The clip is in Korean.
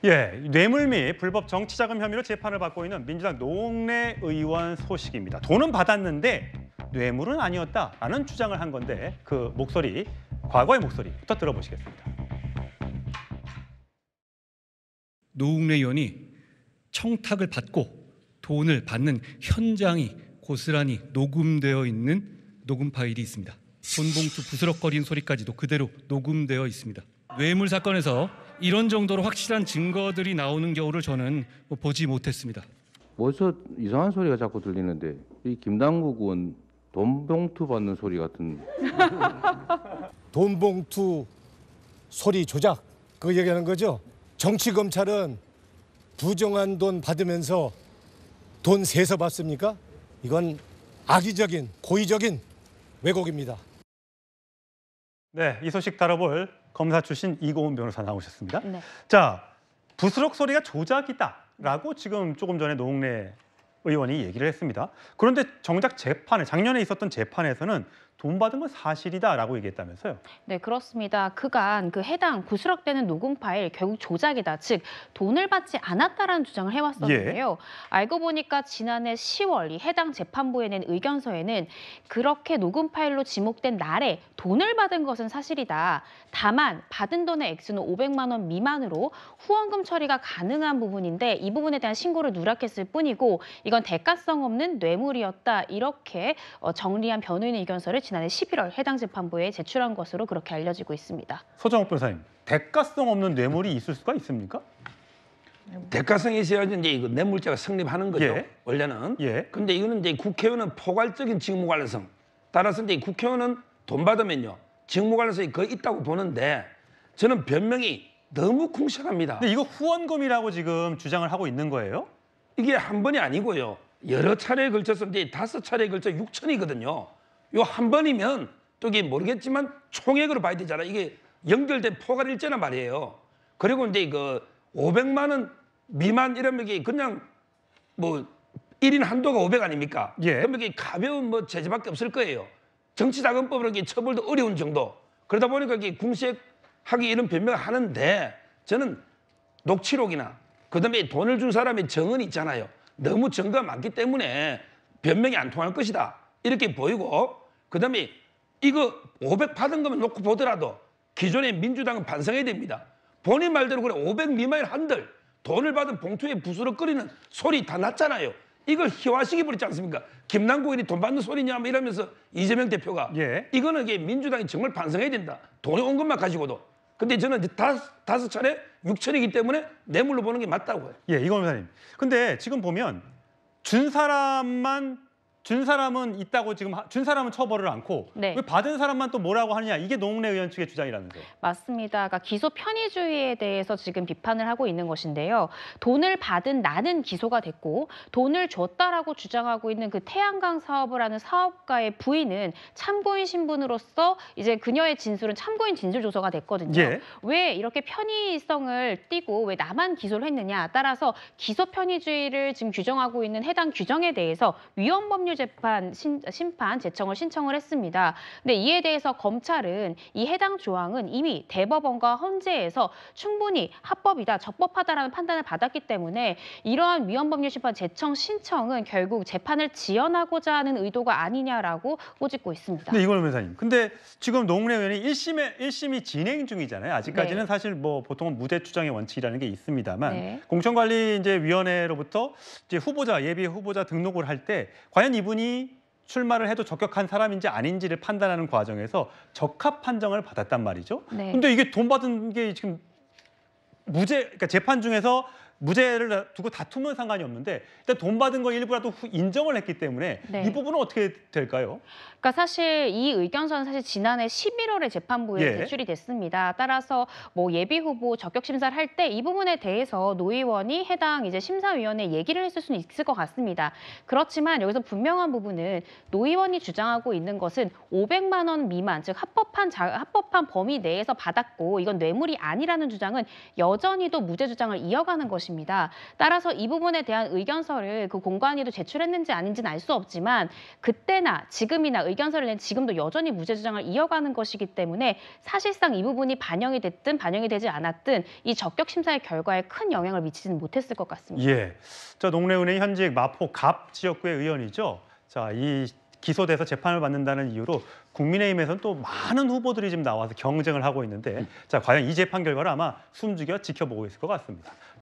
예, 뇌물 및 불법 정치자금 혐의로 재판을 받고 있는 민주당 노웅래 의원 소식입니다. 돈은 받았는데 뇌물은 아니었다라는 주장을 한 건데 그 목소리, 과거의 목소리부터 들어보시겠습니다. 노웅래 의원이 청탁을 받고 돈을 받는 현장이 고스란히 녹음되어 있는 녹음 파일이 있습니다. 돈봉투 부스럭거리는 소리까지도 그대로 녹음되어 있습니다. 뇌물 사건에서 이런 정도로 확실한 증거들이 나오는 경우를 저는 보지 못했습니다. 어디서 이상한 소리가 자꾸 들리는데 이 김남국 의원 돈봉투 받는 소리 같은. 돈봉투 소리 조작 그 얘기하는 거죠? 정치 검찰은 부정한 돈 받으면서 돈 세서 받습니까? 이건 악의적인 고의적인 왜곡입니다. 네, 이 소식 다뤄볼 검사 출신 이고은 변호사 나오셨습니다. 네. 자, 부스럭 소리가 조작이다라고 지금 조금 전에 노웅래 의원이 얘기를 했습니다. 그런데 정작 재판에 작년에 있었던 재판에서는 돈 받은 건 사실이다라고 얘기했다면서요? 네, 그렇습니다. 그간 그 해당 부스럭대는 녹음 파일 결국 조작이다, 즉 돈을 받지 않았다라는 주장을 해왔었는데요. 알고 보니까 지난해 10월 이 해당 재판부에 낸 의견서에는 그렇게 녹음 파일로 지목된 날에 돈을 받은 것은 사실이다. 다만 받은 돈의 액수는 500만 원 미만으로 후원금 처리가 가능한 부분인데 이 부분에 대한 신고를 누락했을 뿐이고 이건 대가성 없는 뇌물이었다. 이렇게 정리한 변호인의 의견서를 지난해 11월 해당 재판부에 제출한 것으로 그렇게 알려지고 있습니다. 서정욱 변호사님, 대가성 없는 뇌물이 있을 수가 있습니까? 대가성이 있어야지 이제 이거 뇌물죄가 성립하는 거죠. 예. 원래는. 예. 근데 이거는 이제 국회의원은 포괄적인 직무 관련성. 따라서 이제 국회의원은 돈 받으면요 직무 관련성이 거의 있다고 보는데 저는 변명이 너무 궁색합니다. 근데 이거 후원금이라고 지금 주장을 하고 있는 거예요? 이게 한 번이 아니고요. 여러 차례에 걸쳐서 이제 5차례에 걸쳐 6천이거든요. 요 한 번이면 또 이게 모르겠지만 총액으로 봐야 되잖아. 이게 연결된 포괄일제란 말이에요. 그리고 이제 그 500만 원 미만 이러면 이게 그냥 뭐 1인 한도가 500 아닙니까? 예. 그러면 이게 가벼운 뭐 제재밖에 없을 거예요. 정치자금법으로 이게 처벌도 어려운 정도. 그러다 보니까 이게 궁색하기 이런 변명을 하는데 저는 녹취록이나 그다음에 돈을 준 사람의 정언이 있잖아요. 너무 증거가 많기 때문에 변명이 안 통할 것이다. 이렇게 보이고 그다음에 이거 500 받은 거면 놓고 보더라도 기존의 민주당은 반성해야 됩니다. 본인 말대로 그래 500 미만의 한들 돈을 받은 봉투에 부스럭거리는 소리 다 났잖아요. 이걸 희화시켜 버렸지 않습니까? 김남국이 돈 받는 소리냐 뭐 이러면서 이재명 대표가 예. 이거는 이게 민주당이 정말 반성해야 된다. 돈이 온 것만 가지고도. 근데 저는 다섯 차례 6천이기 때문에 뇌물로 보는 게 맞다고 해요. 예, 이건 변호사님. 근데 지금 보면 준 사람은 있다고 지금 준 사람은 처벌을 않고 네. 왜 받은 사람만 또 뭐라고 하느냐 이게 노웅래 의원 측의 주장이라면서요. 맞습니다. 그러니까 기소 편의주의에 대해서 지금 비판을 하고 있는 것인데요. 돈을 받은 나는 기소가 됐고 돈을 줬다라고 주장하고 있는 그 태양광 사업을 하는 사업가의 부인은 참고인 신분으로서 이제 그녀의 진술은 참고인 진술 조서가 됐거든요. 예. 왜 이렇게 편의성을 띠고 왜 나만 기소를 했느냐. 따라서 기소 편의주의를 지금 규정하고 있는 해당 규정에 대해서 위헌법률 재판 심판 제청을 신청을 했습니다. 근데 이에 대해서 검찰은 이 해당 조항은 이미 대법원과 헌재에서 충분히 합법이다, 적법하다라는 판단을 받았기 때문에 이러한 위헌법률 심판 제청 신청은 결국 재판을 지연하고자 하는 의도가 아니냐라고 꼬집고 있습니다. 근데 이건 변호사님. 근데 지금 노웅래 의원이 1심이 진행 중이잖아요. 아직까지는 네. 사실 뭐 보통은 무죄 추정의 원칙이라는 게 있습니다만 네. 공천관리 이제 위원회로부터 이제 예비 후보자 등록을 할 때 과연 이분이 출마를 해도 적격한 사람인지 아닌지를 판단하는 과정에서 적합 판정을 받았단 말이죠. 네. 근데 이게 돈 받은 게 지금 그러니까 재판 중에서 무죄를 두고 다투면 상관이 없는데 일단 돈 받은 거 일부라도 인정을 했기 때문에 네. 이 부분은 어떻게 될까요? 그러니까 사실 이 의견서는 사실 지난해 11월에 재판부에 예. 제출이 됐습니다. 따라서 뭐 예비 후보 적격 심사를 할 때 이 부분에 대해서 노 의원이 해당 이제 심사위원회 얘기를 했을 수는 있을 것 같습니다. 그렇지만 여기서 분명한 부분은 노 의원이 주장하고 있는 것은 500만 원 미만, 즉 합법한 범위 내에서 받았고 이건 뇌물이 아니라는 주장은 여전히도 무죄 주장을 이어가는 것입니다. 것입니다. 따라서 이 부분에 대한 의견서를 그 공관위도 제출했는지 아닌지는 알 수 없지만 그때나 지금이나 의견서를 낸 지금도 여전히 무죄 주장을 이어가는 것이기 때문에 사실상 이 부분이 반영이 됐든 반영이 되지 않았든 이 적격 심사의 결과에 큰 영향을 미치지는 못했을 것 같습니다. 예, 저 농래은행 현직 마포 갑 지역구의 의원이죠. 자, 이 기소돼서 재판을 받는다는 이유로 국민의힘에서는 또 많은 후보들이 지금 나와서 경쟁을 하고 있는데, 자, 과연 이 재판 결과를 아마 숨죽여 지켜보고 있을 것 같습니다.